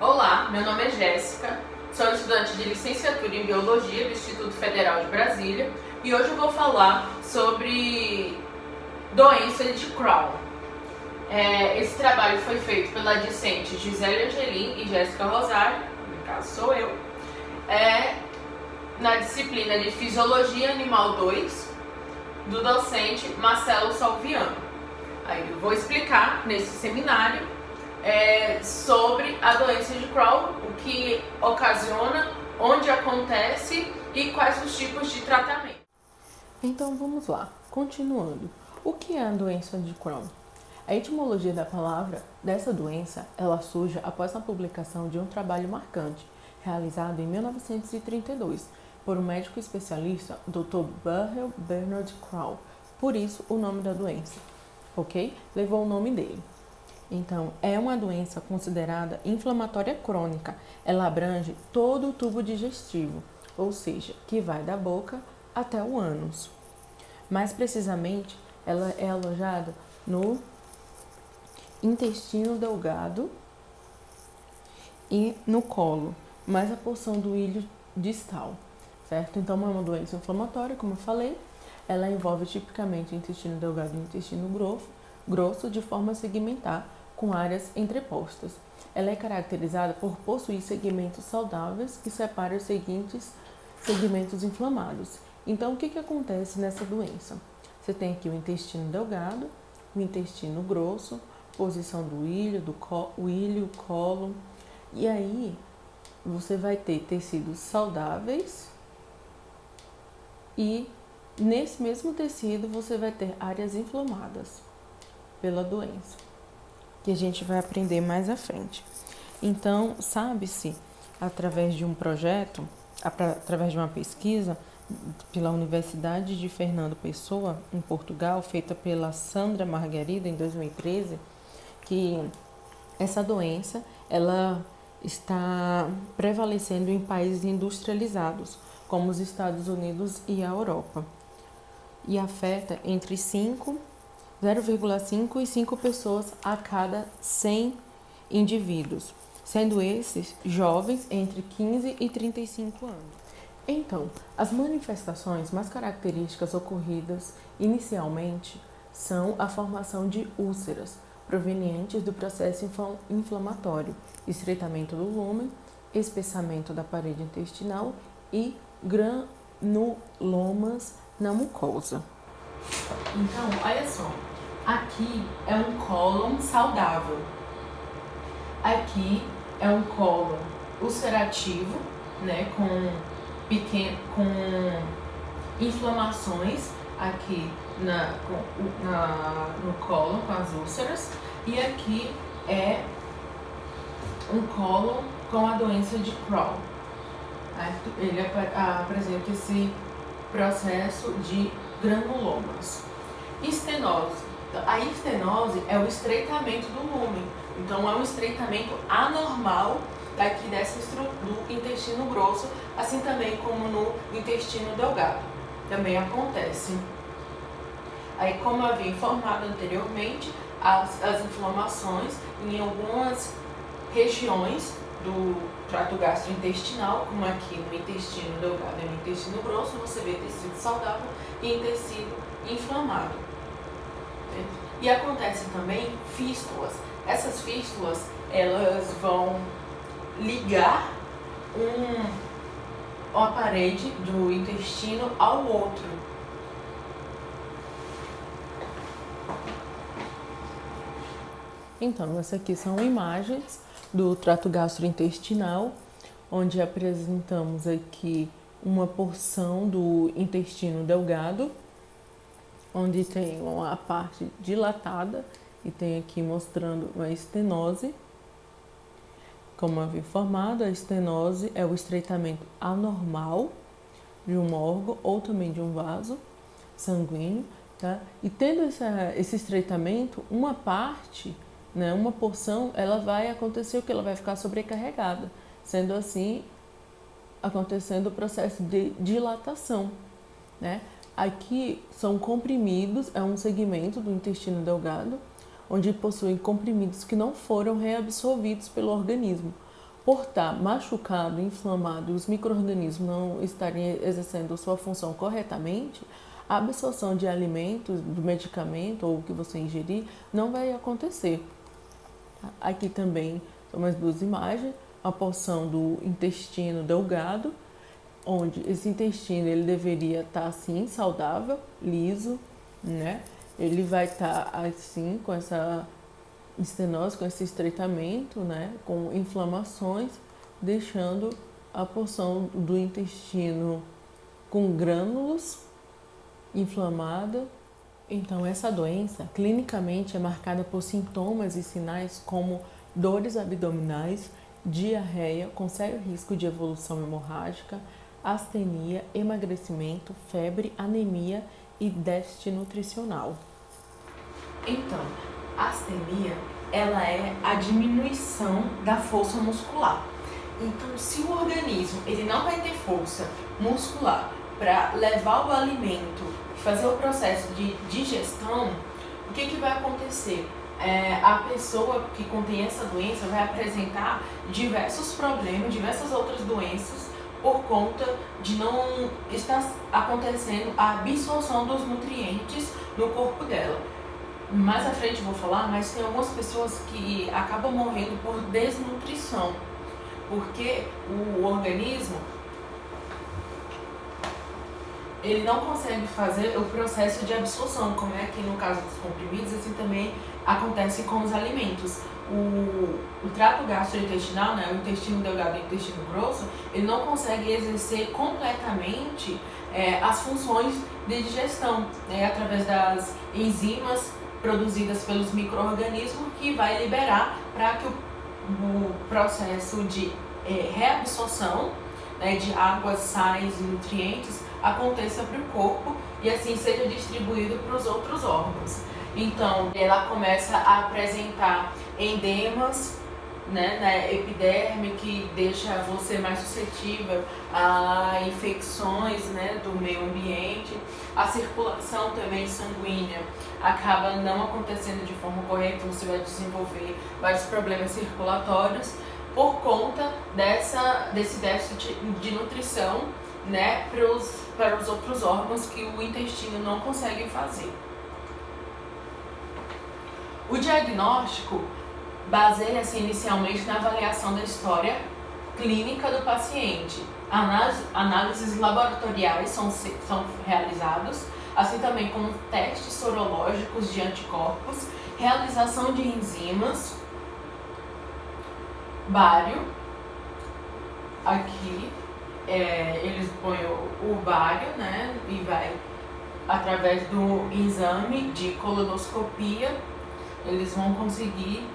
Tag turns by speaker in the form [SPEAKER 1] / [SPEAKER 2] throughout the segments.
[SPEAKER 1] Olá, meu nome é Jéssica, sou estudante de licenciatura em Biologia do Instituto Federal de Brasília e hoje eu vou falar sobre doença de Crohn. Esse trabalho foi feito pela discente Gisele Angelim e Jéssica Rosário, no caso sou eu, na disciplina de Fisiologia Animal 2, do docente Marcelo Salviano. Aí eu vou explicar nesse seminário sobre a doença de Crohn, o que ocasiona, onde acontece e quais os tipos de tratamento.
[SPEAKER 2] Então vamos lá, continuando. O que é a doença de Crohn? A etimologia da palavra dessa doença, ela surge após a publicação de um trabalho marcante, realizado em 1932, por um médico especialista, Dr. Burrell Bernard Crohn. Por isso, o nome da doença, ok? Levou o nome dele. Então, é uma doença considerada inflamatória crônica. Ela abrange todo o tubo digestivo, ou seja, que vai da boca até o ânus. Mais precisamente, ela é alojada no intestino delgado e no colo, mais a porção do ilho distal, certo? Então, é uma doença inflamatória, como eu falei. Ela envolve tipicamente o intestino delgado e o intestino grosso de forma segmentar, com áreas entrepostas. Ela é caracterizada por possuir segmentos saudáveis que separam os seguintes segmentos inflamados. Então, o que acontece nessa doença? Você tem aqui o intestino delgado, o intestino grosso, posição do ilho, ilho, colo, e aí você vai ter tecidos saudáveis e nesse mesmo tecido você vai ter áreas inflamadas pela doença, que a gente vai aprender mais à frente. Então, sabe-se, através de um projeto, através de uma pesquisa pela Universidade de Fernando Pessoa, em Portugal, feita pela Sandra Margarida em 2013, que essa doença ela está prevalecendo em países industrializados, como os Estados Unidos e a Europa, e afeta entre 0,5 e 5 pessoas a cada 100 indivíduos, sendo esses jovens entre 15 e 35 anos. Então, as manifestações mais características ocorridas inicialmente são a formação de úlceras, provenientes do processo inflamatório, estreitamento do lúmen, espessamento da parede intestinal e granulomas na mucosa. Então, olha só, aqui é um cólon saudável, aqui é um cólon ulcerativo, né, com inflamações aqui no cólon, com as úlceras, e aqui é um cólon com a doença de Crohn. Ele apresenta esse processo de granulomas. Estenose. A estenose é o estreitamento do lúmen. Então, é um estreitamento anormal daqui do intestino grosso, assim também como no intestino delgado. Também acontece. Aí, como eu havia informado anteriormente, as inflamações em algumas regiões do trato gastrointestinal, como aqui no intestino delgado e no intestino grosso, você vê tecido saudável e tecido inflamado. E acontecem também fístulas. Essas fístulas, elas vão ligar uma parede do intestino ao outro. Então, essas aqui são imagens do trato gastrointestinal, onde apresentamos aqui uma porção do intestino delgado, onde tem uma parte dilatada e tem aqui mostrando uma estenose. Como eu havia informado, a estenose é o estreitamento anormal de um órgão ou também de um vaso sanguíneo, tá? E tendo esse estreitamento, uma parte, né, uma porção, ela vai acontecer o que? Ela vai ficar sobrecarregada, sendo assim, acontecendo o processo de dilatação, né? Aqui são comprimidos, é um segmento do intestino delgado, onde possuem comprimidos que não foram reabsorvidos pelo organismo, por estar machucado, inflamado, os micro-organismos não estarem exercendo sua função corretamente, a absorção de alimentos, do medicamento ou o que você ingerir, não vai acontecer. Aqui também são mais duas imagens, a porção do intestino delgado, onde esse intestino ele deveria estar assim, saudável, liso, né? Ele vai estar assim, com essa estenose, com esse estreitamento, né? Com inflamações, deixando a porção do intestino com grânulos inflamada. Então, essa doença, clinicamente, é marcada por sintomas e sinais como dores abdominais, diarreia com sério risco de evolução hemorrágica, astenia, emagrecimento, febre, anemia e déficit nutricional. Então, a astenia, ela é a diminuição da força muscular. Então, se o organismo ele não vai ter força muscular para levar o alimento, fazer o processo de digestão, o que vai acontecer? A pessoa que contém essa doença vai apresentar diversos problemas, diversas outras doenças, por conta de não estar acontecendo a absorção dos nutrientes no corpo dela. Mais à frente eu vou falar, mas tem algumas pessoas que acabam morrendo por desnutrição, porque o organismo ele não consegue fazer o processo de absorção, como é aqui no caso dos comprimidos, assim também acontece com os alimentos. O trato gastrointestinal, né, o intestino delgado e o intestino grosso, ele não consegue exercer completamente as funções de digestão, né, através das enzimas produzidas pelos micro-organismos, que vai liberar para que o processo de reabsorção, né, de águas, sais e nutrientes aconteça para o corpo e assim seja distribuído para os outros órgãos. Então, ela começa a apresentar endemas, né, na epiderme, que deixa você mais suscetível a infecções, né, do meio ambiente. A circulação também sanguínea acaba não acontecendo de forma correta, você vai desenvolver vários problemas circulatórios por conta desse déficit de nutrição, né, para os outros órgãos que o intestino não consegue fazer. O diagnóstico baseia-se inicialmente na avaliação da história clínica do paciente. Análises laboratoriais são realizados, assim também como testes sorológicos de anticorpos, realização de enzimas, bário, aqui eles põem o bário, né, e vai através do exame de colonoscopia, eles vão conseguir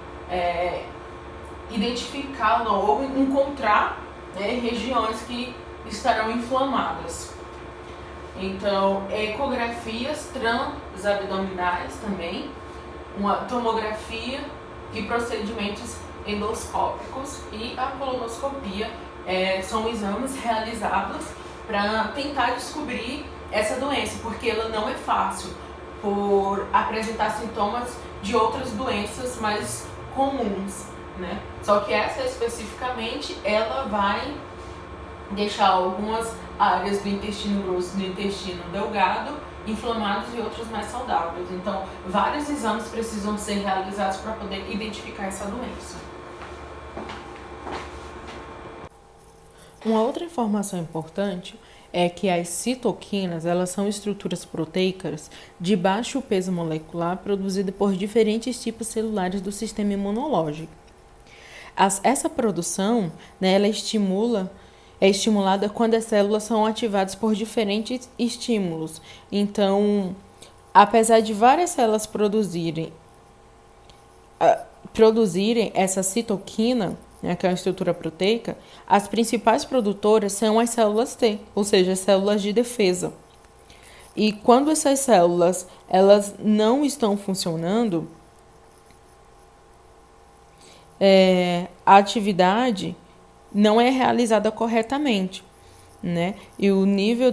[SPEAKER 2] identificar ou encontrar, né, regiões que estarão inflamadas. Então, ecografias transabdominais também, uma tomografia e procedimentos endoscópicos e a colonoscopia são exames realizados para tentar descobrir essa doença, porque ela não é fácil por apresentar sintomas de outras doenças mais comuns, né? Só que essa especificamente, ela vai deixar algumas áreas do intestino grosso e do intestino delgado inflamados e outras mais saudáveis. Então, vários exames precisam ser realizados para poder identificar essa doença. Uma outra informação importante é que as citoquinas, elas são estruturas proteicas de baixo peso molecular produzidas por diferentes tipos celulares do sistema imunológico. Essa produção, né, ela é estimulada quando as células são ativadas por diferentes estímulos. Então, apesar de várias células produzirem essa citoquina, né, que é uma estrutura proteica, as principais produtoras são as células T, ou seja, as células de defesa. E quando essas células elas não estão funcionando, a atividade não é realizada corretamente, né? E o nível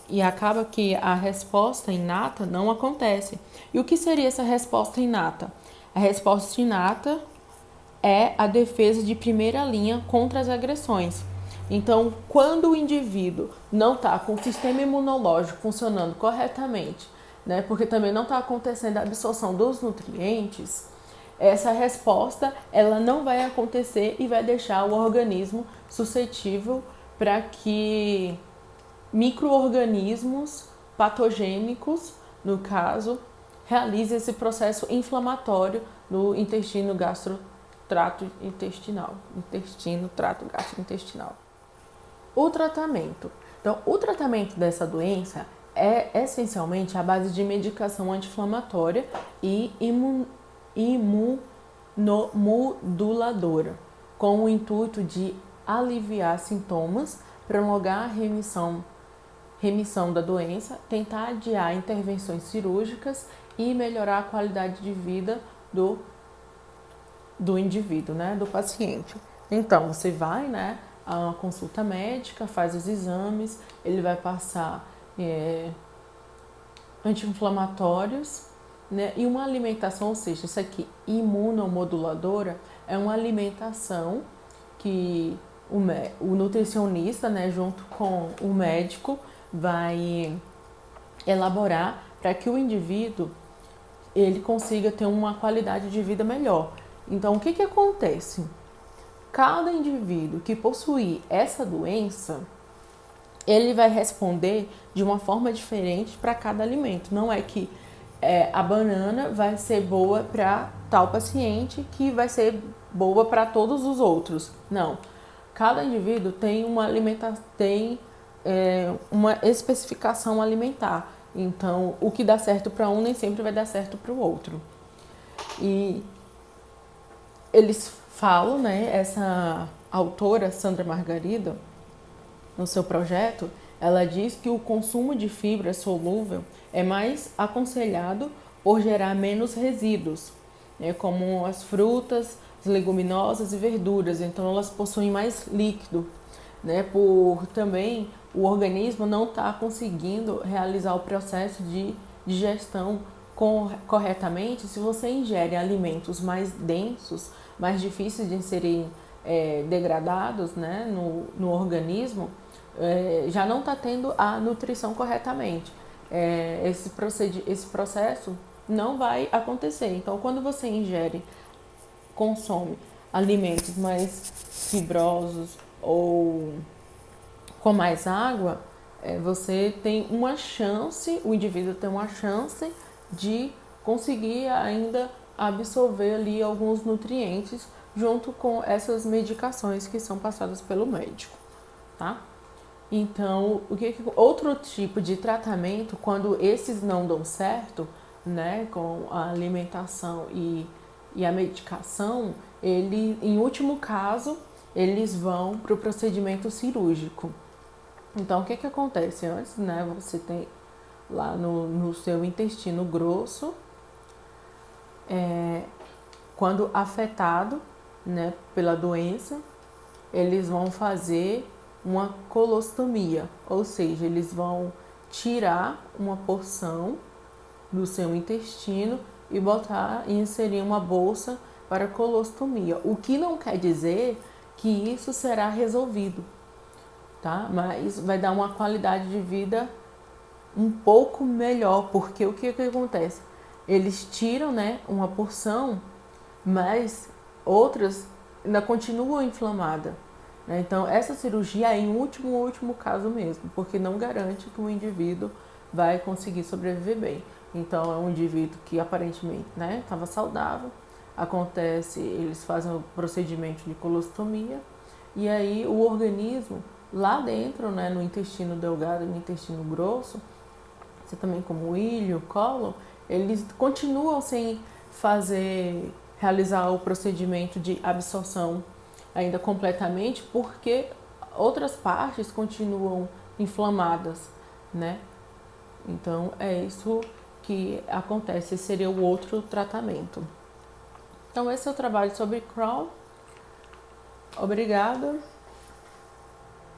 [SPEAKER 2] e acaba que a resposta inata não acontece. E o que seria essa resposta inata? A resposta inata é a defesa de primeira linha contra as agressões. Então, quando o indivíduo não está com o sistema imunológico funcionando corretamente, né, porque também não está acontecendo a absorção dos nutrientes, essa resposta ela não vai acontecer e vai deixar o organismo suscetível para que micro-organismos patogênicos, no caso, realizem esse processo inflamatório no intestino trato gastrointestinal. O tratamento. Então, o tratamento dessa doença é essencialmente a base de medicação anti-inflamatória e imunomoduladora, com o intuito de aliviar sintomas, prolongar a remissão da doença, tentar adiar intervenções cirúrgicas e melhorar a qualidade de vida do indivíduo, né, do paciente. Então, você vai, né, a uma consulta médica, faz os exames, ele vai passar anti-inflamatórios, né, e uma alimentação, ou seja, isso aqui, imunomoduladora, é uma alimentação que o nutricionista, né, junto com o médico, vai elaborar para que o indivíduo ele consiga ter uma qualidade de vida melhor. Então, o que acontece? Cada indivíduo que possuir essa doença, ele vai responder de uma forma diferente para cada alimento. Não é que a banana vai ser boa para tal paciente que vai ser boa para todos os outros. Não. Cada indivíduo tem uma especificação alimentar. Então, o que dá certo para um nem sempre vai dar certo para o outro. E eles falam, né, essa autora, Sandra Margarida, no seu projeto, ela diz que o consumo de fibra solúvel é mais aconselhado por gerar menos resíduos, né, como as frutas, as leguminosas e verduras. Então, elas possuem mais líquido, né, por também o organismo não está conseguindo realizar o processo de digestão corretamente. Se você ingere alimentos mais densos, mais difíceis de serem degradados, né, no organismo, já não está tendo a nutrição corretamente. Esse processo não vai acontecer. Então, quando você consome alimentos mais fibrosos ou com mais água, você tem uma chance, o indivíduo tem uma chance de conseguir ainda absorver ali alguns nutrientes junto com essas medicações que são passadas pelo médico, tá? Então, outro tipo de tratamento, quando esses não dão certo, né, com a alimentação e a medicação, em último caso, eles vão para o procedimento cirúrgico. Então, o que acontece? Antes, né, você tem lá no seu intestino grosso, quando afetado, né, pela doença, eles vão fazer uma colostomia, ou seja, eles vão tirar uma porção do seu intestino e inserir uma bolsa para colostomia. O que não quer dizer que isso será resolvido, tá? Mas vai dar uma qualidade de vida um pouco melhor, porque o que acontece? Eles tiram, né, uma porção, mas outras ainda continuam inflamadas. Então, essa cirurgia é em último caso mesmo, porque não garante que o indivíduo vai conseguir sobreviver bem. Então, é um indivíduo que aparentemente, né, estava saudável, eles fazem o procedimento de colostomia, e aí o organismo, lá dentro, né, no intestino delgado e no intestino grosso, você também como o ilho, cólon, eles continuam sem realizar o procedimento de absorção ainda completamente, porque outras partes continuam inflamadas, né? Então, é isso que acontece, esse seria o outro tratamento. Então, esse é o trabalho sobre Crohn. Obrigada.